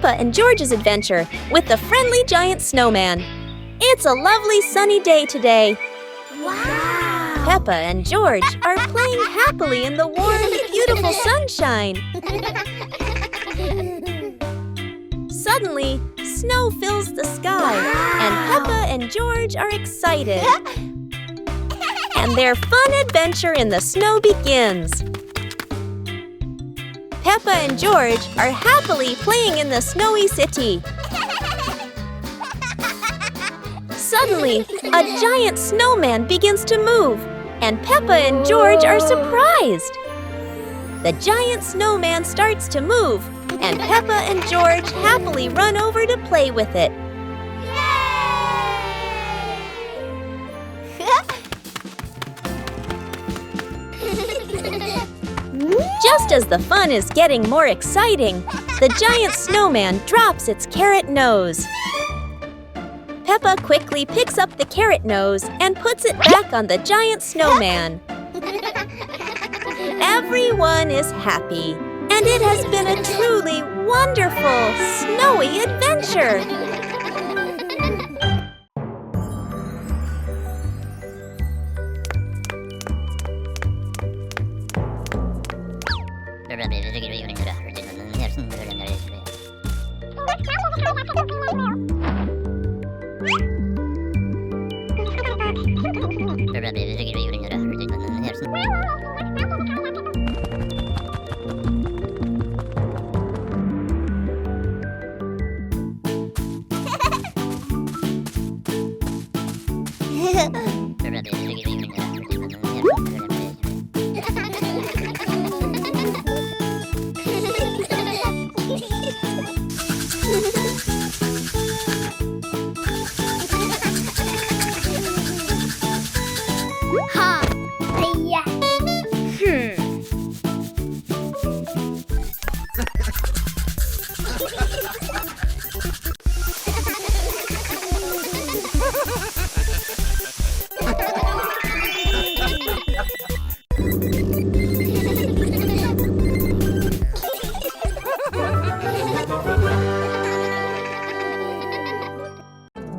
Peppa and George's adventure with the friendly giant snowman. It's a lovely sunny day today. Wow! Peppa and George are playing happily in the warm, beautiful sunshine. Suddenly, snow fills the sky, and Peppa and George are excited. And their fun adventure in the snow begins. Peppa and George are happily playing in the snowy city. Suddenly, a giant snowman begins to move, and Peppa and George are surprised. The giant snowman starts to move, and Peppa and George happily run over to play with it. Just as the fun is getting more exciting, the giant snowman drops its carrot nose. Peppa quickly picks up the carrot nose and puts it back on the giant snowman. Everyone is happy, and it has been a truly wonderful, snowy adventure.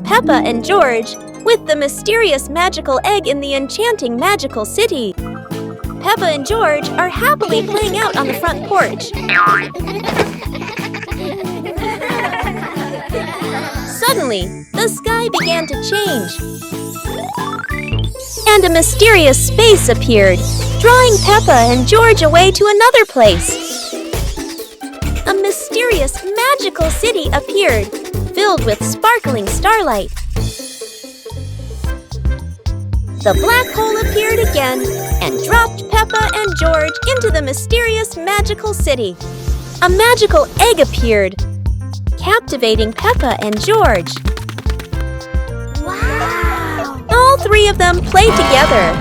Peppa and George with the mysterious magical egg in the enchanting magical city. Peppa and George are happily playing out on the front porch. Suddenly, the sky began to change, and a mysterious space appeared, drawing Peppa and George away to another place. A mysterious magical city appeared, filled with sparkling starlight. The black hole appeared again and dropped Peppa and George into the mysterious magical city. A magical egg appeared, captivating Peppa and George. Wow! All three of them played together.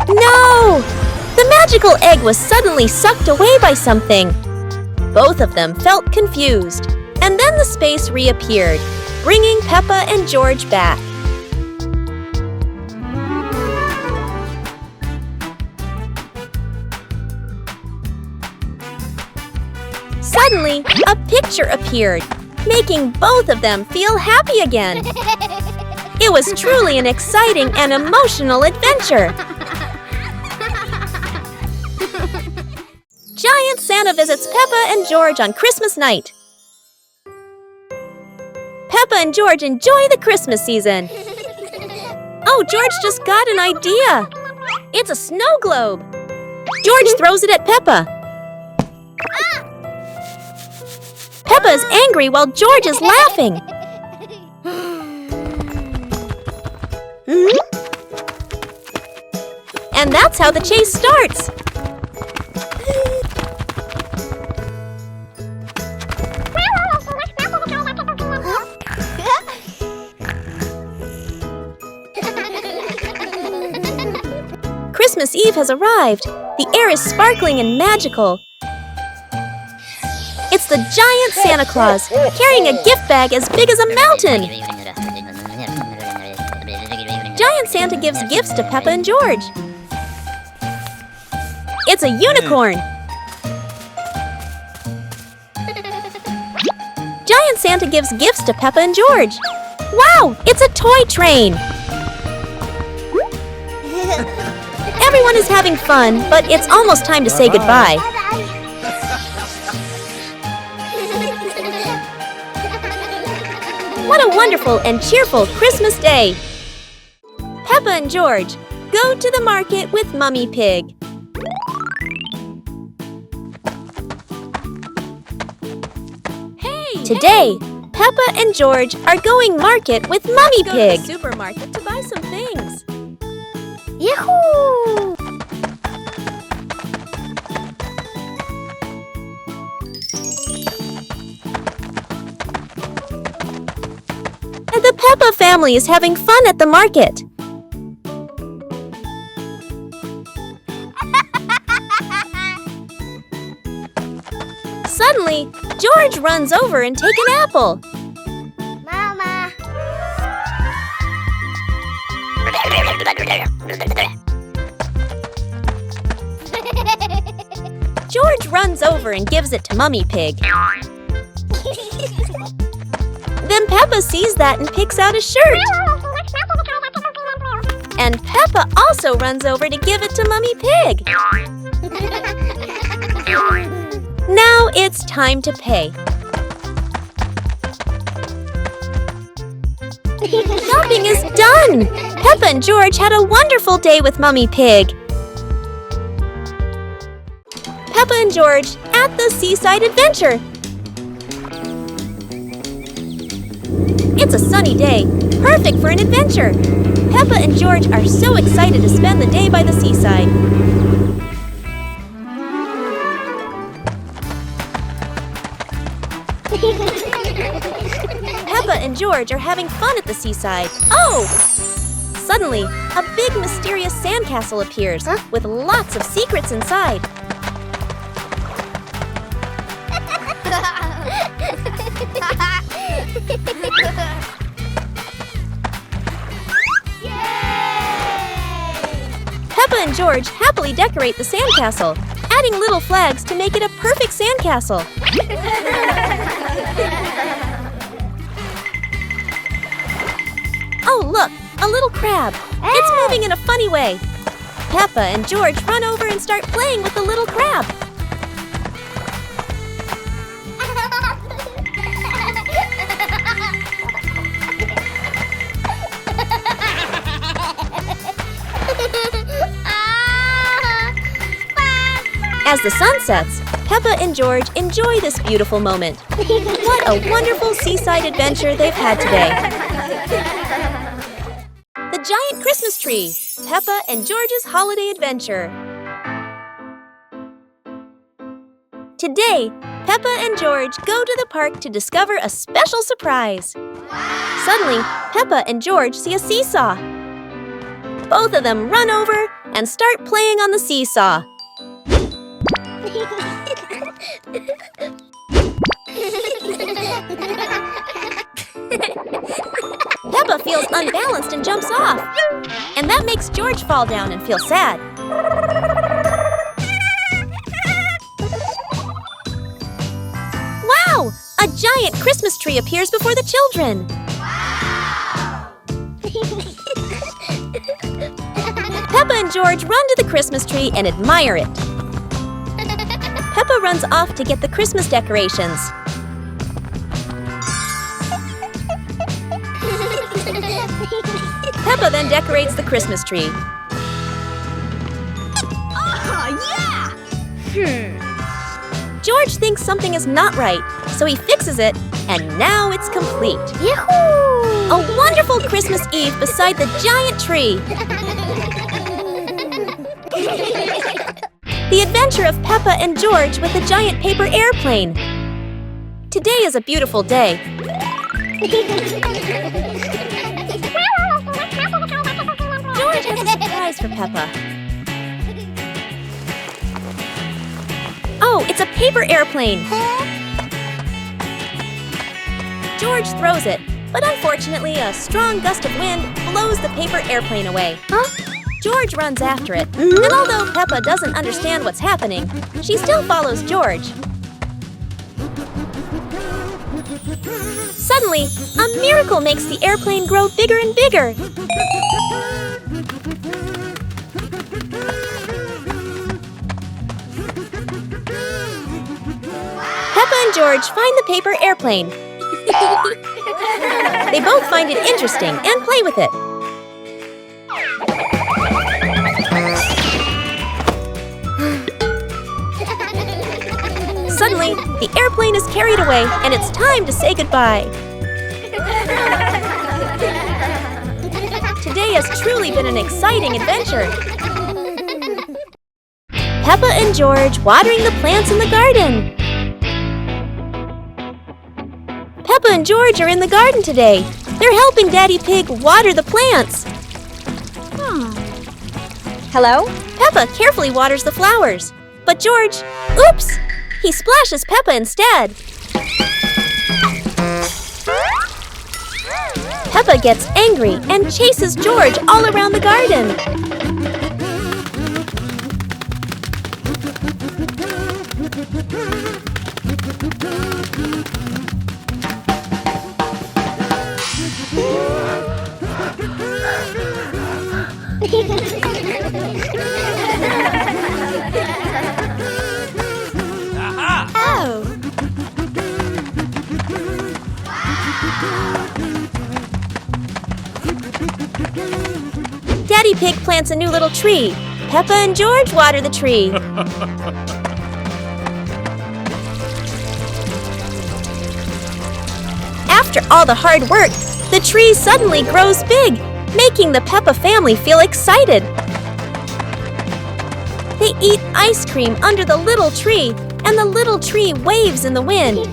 No! The magical egg was suddenly sucked away by something. Both of them felt confused, and then the space reappeared, bringing Peppa and George back. Suddenly, a picture appeared, making both of them feel happy again. It was truly an exciting and emotional adventure. Giant Santa visits Peppa and George on Christmas night. Peppa and George enjoy the Christmas season. Oh, George just got an idea. It's a snow globe. George throws it at Peppa. Peppa is angry while George is laughing. And that's how the chase starts. Christmas Eve has arrived. The air is sparkling and magical. It's the giant Santa Claus, carrying a gift bag as big as a mountain. Giant Santa gives gifts to Peppa and George. It's a unicorn! Giant Santa gives gifts to Peppa and George. Wow, it's a toy train! Everyone is having fun, but it's almost time to say goodbye. What a wonderful and cheerful Christmas day! Peppa and George, go to the market with Mummy Pig. Today, Peppa and George are going market with Mummy Pig. Let's go to the supermarket to buy some things. Yahoo! And the Peppa family is having fun at the market. Suddenly, George runs over and takes an apple. Mama! George runs over and gives it to Mummy Pig. Then Peppa sees that and picks out a shirt. And Peppa also runs over to give it to Mummy Pig. Now it's time to pay. Shopping is done! Peppa and George had a wonderful day with Mummy Pig. Peppa and George at the seaside adventure. It's a sunny day, perfect for an adventure. Peppa and George are so excited to spend the day by the seaside. Peppa and George are having fun at the seaside. Oh! Suddenly, a big mysterious sandcastle appears with lots of secrets inside. Peppa and George happily decorate the sandcastle, adding little flags to make it a perfect sandcastle. Oh, look, a little crab. It's moving in a funny way. Peppa and George run over and start playing with the little crab. As the sun sets, Peppa and George enjoy this beautiful moment. What a wonderful seaside adventure they've had today. The Giant Christmas Tree, Peppa and George's Holiday Adventure. Today, Peppa and George go to the park to discover a special surprise. Suddenly, Peppa and George see a seesaw. Both of them run over and start playing on the seesaw. Peppa feels unbalanced and jumps off. And that makes George fall down and feel sad. Wow! A giant Christmas tree appears before the children. Peppa and George run to the Christmas tree and admire it. Peppa runs off to get the Christmas decorations. Peppa then decorates the Christmas tree. George thinks something is not right, so he fixes it, and now it's complete. Yahoo! A wonderful Christmas Eve beside the giant tree. The adventure of Peppa and George with a giant paper airplane. Today is a beautiful day. George has a surprise for Peppa. Oh, it's a paper airplane. George throws it, But unfortunately, a strong gust of wind blows the paper airplane away. Huh? George runs after it, and although Peppa doesn't understand what's happening, she still follows George. Suddenly, a miracle makes the airplane grow bigger and bigger. Peppa and George find the paper airplane. They both find it interesting and play with it. Suddenly, the airplane is carried away and it's time to say goodbye. Today has truly been an exciting adventure. Peppa and George watering the plants in the garden. Peppa and George are in the garden today. They're helping Daddy Pig water the plants. Hello? Peppa carefully waters the flowers. But George, oops! He splashes Peppa instead. Peppa gets angry and chases George all around the garden. Daddy Pig plants a new little tree. Peppa and George water the tree. After all the hard work, the tree suddenly grows big, making the Peppa family feel excited. They eat ice cream under the little tree, and the little tree waves in the wind.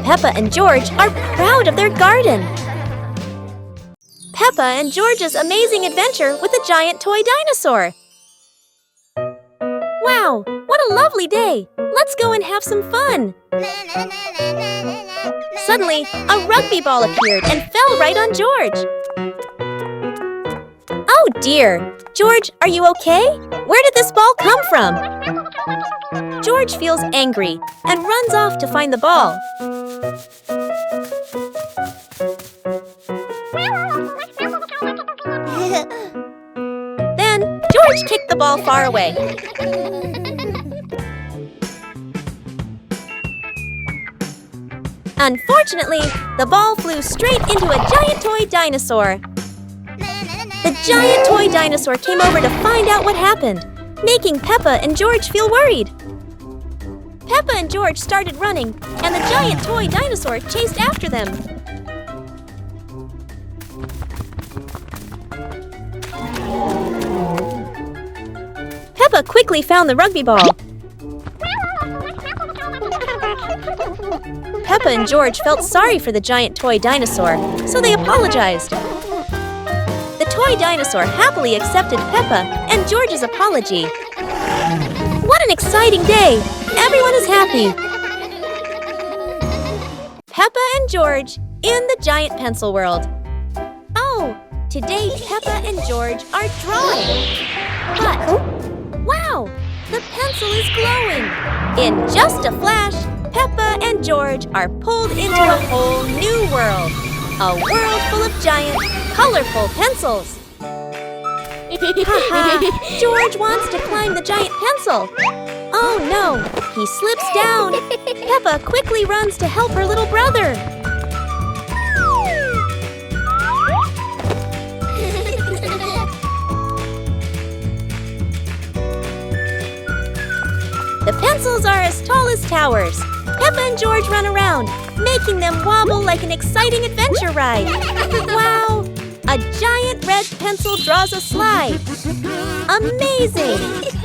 Peppa and George are proud of their garden. Peppa and George's amazing adventure with a giant toy dinosaur. Wow, what a lovely day! Let's go and have some fun! Suddenly, a rugby ball appeared and fell right on George. Oh dear! George, are you okay? Where did this ball come from? George feels angry and runs off to find the ball. Then, George kicked the ball far away. Unfortunately, the ball flew straight into a giant toy dinosaur. The giant toy dinosaur came over to find out what happened, making Peppa and George feel worried. Peppa and George started running, and the giant toy dinosaur chased after them. Peppa quickly found the rugby ball. Peppa and George felt sorry for the giant toy dinosaur, so they apologized. The toy dinosaur happily accepted Peppa and George's apology. What an exciting day! Everyone is happy. Peppa and George in the giant pencil world. Oh, today Peppa and George are drawing. But, wow, the pencil is glowing. In just a flash, Peppa and George are pulled into a whole new world. A world full of giant, colorful pencils. Haha, George wants to climb the giant pencil. Oh no, he slips down. Peppa quickly runs to help her little brother. The pencils are as tall as towers. Peppa and George run around, making them wobble like an exciting adventure ride. Wow! A giant red pencil draws a slide. Amazing!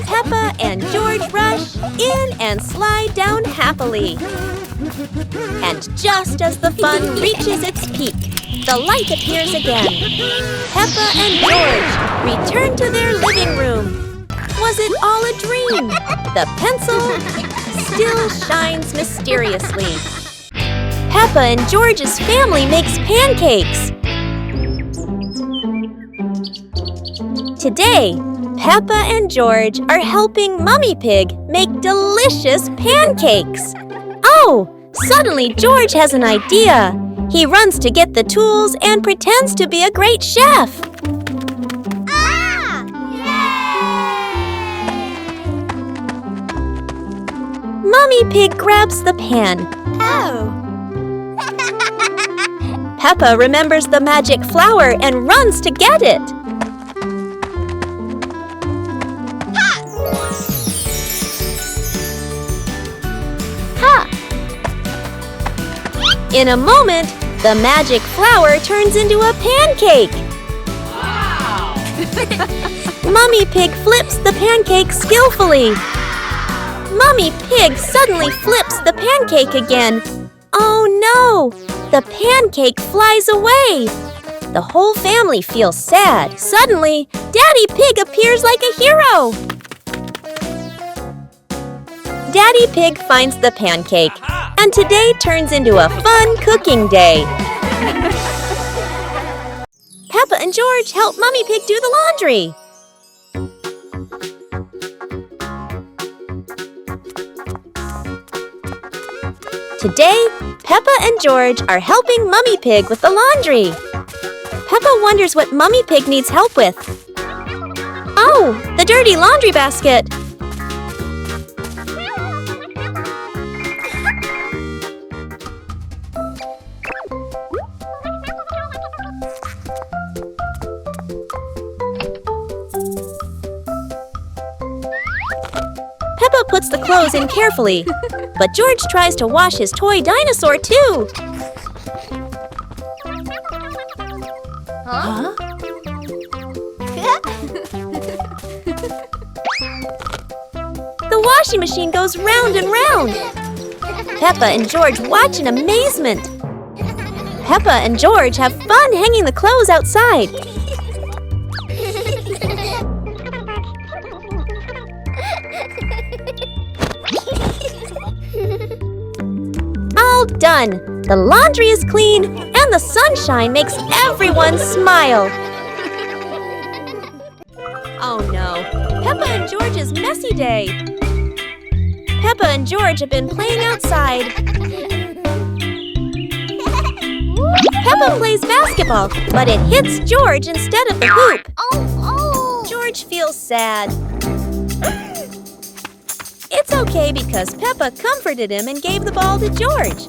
Peppa and George rush in and slide down happily. And just as the fun reaches its peak, the light appears again. Peppa and George return to their living room. Was it all a dream? The pencil still shines mysteriously. Peppa and George's family makes pancakes. Today, Peppa and George are helping Mummy Pig make delicious pancakes. Oh, suddenly George has an idea. He runs to get the tools and pretends to be a great chef. Mummy Pig grabs the pan. Oh! Peppa remembers the magic flour and runs to get it. In a moment, the magic flour turns into a pancake. Wow! Mummy Pig flips the pancake skillfully. Mummy Pig suddenly flips the pancake again. Oh no! The pancake flies away. The whole family feels sad. Suddenly, Daddy Pig appears like a hero. Daddy Pig finds the pancake, and today turns into a fun cooking day. Peppa and George help Mummy Pig do the laundry. Today, Peppa and George are helping Mummy Pig with the laundry. Peppa wonders what Mummy Pig needs help with. Oh, the dirty laundry basket. Peppa puts the clothes in carefully, but George tries to wash his toy dinosaur too. Huh? The washing machine goes round and round. Peppa and George watch in amazement. Peppa and George have fun hanging the clothes outside. All done! The laundry is clean and the sunshine makes everyone smile. Oh no, Peppa and George's messy day. Peppa and George have been playing outside. Peppa plays basketball, but it hits George instead of the hoop. George feels sad. It's okay because Peppa comforted him and gave the ball to George.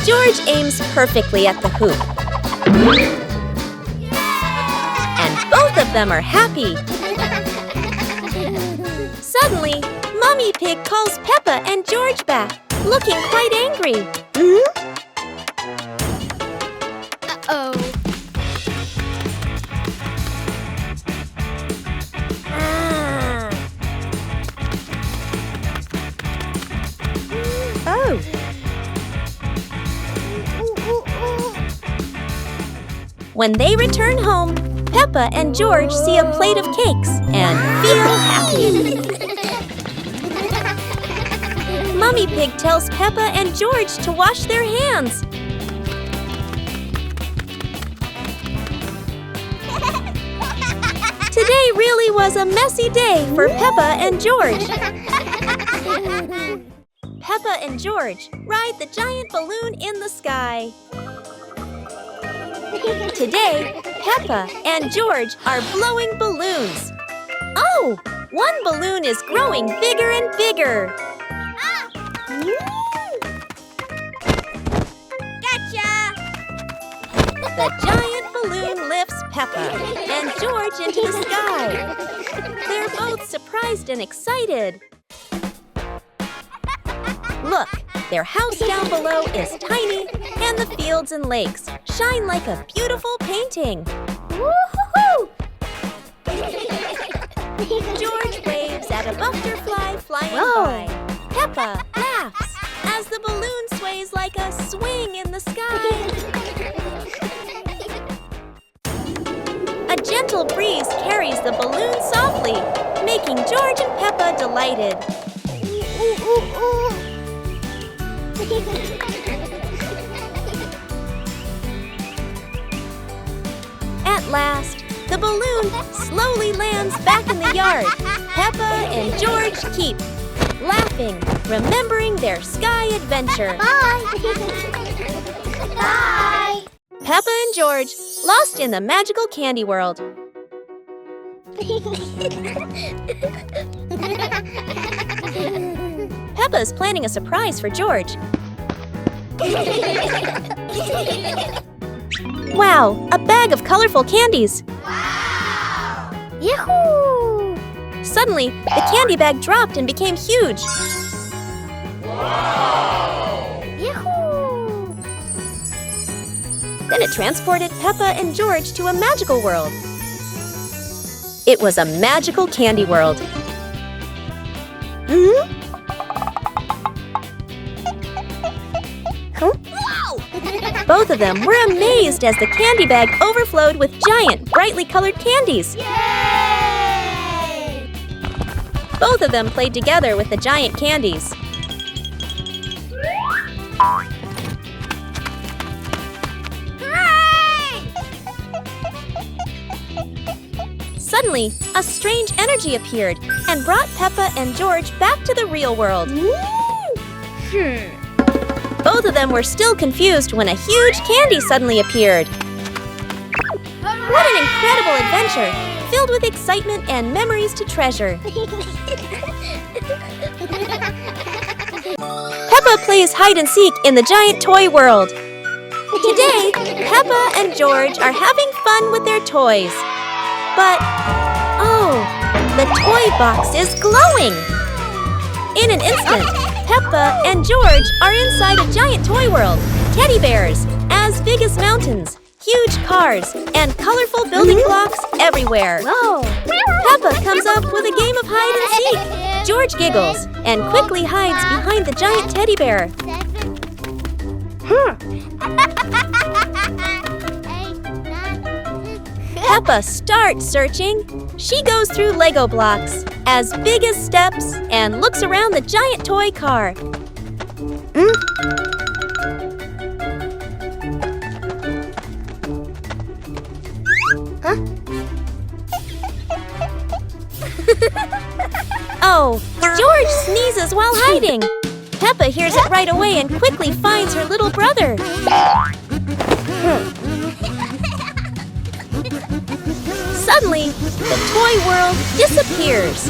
George aims perfectly at the hoop. And both of them are happy. Suddenly, Mummy Pig calls Peppa and George back, looking quite angry. Uh-oh. Oh. When they return home, Peppa and George see a plate of cakes and feel happy. Mummy Pig tells Peppa and George to wash their hands. Today really was a messy day for Peppa and George. Peppa and George ride the giant balloon in the sky. Today, Peppa and George are blowing balloons. Oh, one balloon is growing bigger and bigger. Gotcha! The giant balloon lifts Peppa and George into the sky. They're both surprised and excited. Look, their house down below is tiny, and the fields and lakes shine like a beautiful painting. Woo-hoo-hoo! George waves at a butterfly flying by. Peppa laughs as the balloon sways like a swing in the sky. A gentle breeze carries the balloon softly, making George and Peppa delighted. At last, the balloon slowly lands back in the yard. Peppa and George keep laughing, remembering their sky adventure. Bye. Bye. Peppa and George, lost in the magical candy world. Peppa's planning a surprise for George. Wow, a bag of colorful candies. Yahoo! Suddenly, the candy bag dropped and became huge. Yahoo! Then it transported Peppa and George to a magical world. It was a magical candy world. Both of them were amazed as the candy bag overflowed with giant, brightly colored candies. Yay! Both of them played together with the giant candies. Hooray! Suddenly, a strange energy appeared and brought Peppa and George back to the real world. Both of them were still confused when a huge candy suddenly appeared. What an incredible adventure, filled with excitement and memories to treasure. Peppa plays hide and seek in the giant toy world. Today, Peppa and George are having fun with their toys. But, oh, the toy box is glowing. In an instant, Peppa and George are inside a giant toy world. Teddy bears, as big as mountains, huge cars, and colorful building blocks everywhere. Whoa! Peppa comes up with a game of hide and seek. George giggles and quickly hides behind the giant teddy bear. Peppa starts searching. She goes through Lego blocks, as big as steps, and looks around the giant toy car. Oh, George sneezes while hiding. Peppa hears it right away and quickly finds her little brother. Suddenly, the toy world disappears.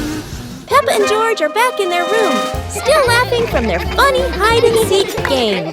Peppa and George are back in their room, still laughing from their funny hide-and-seek game.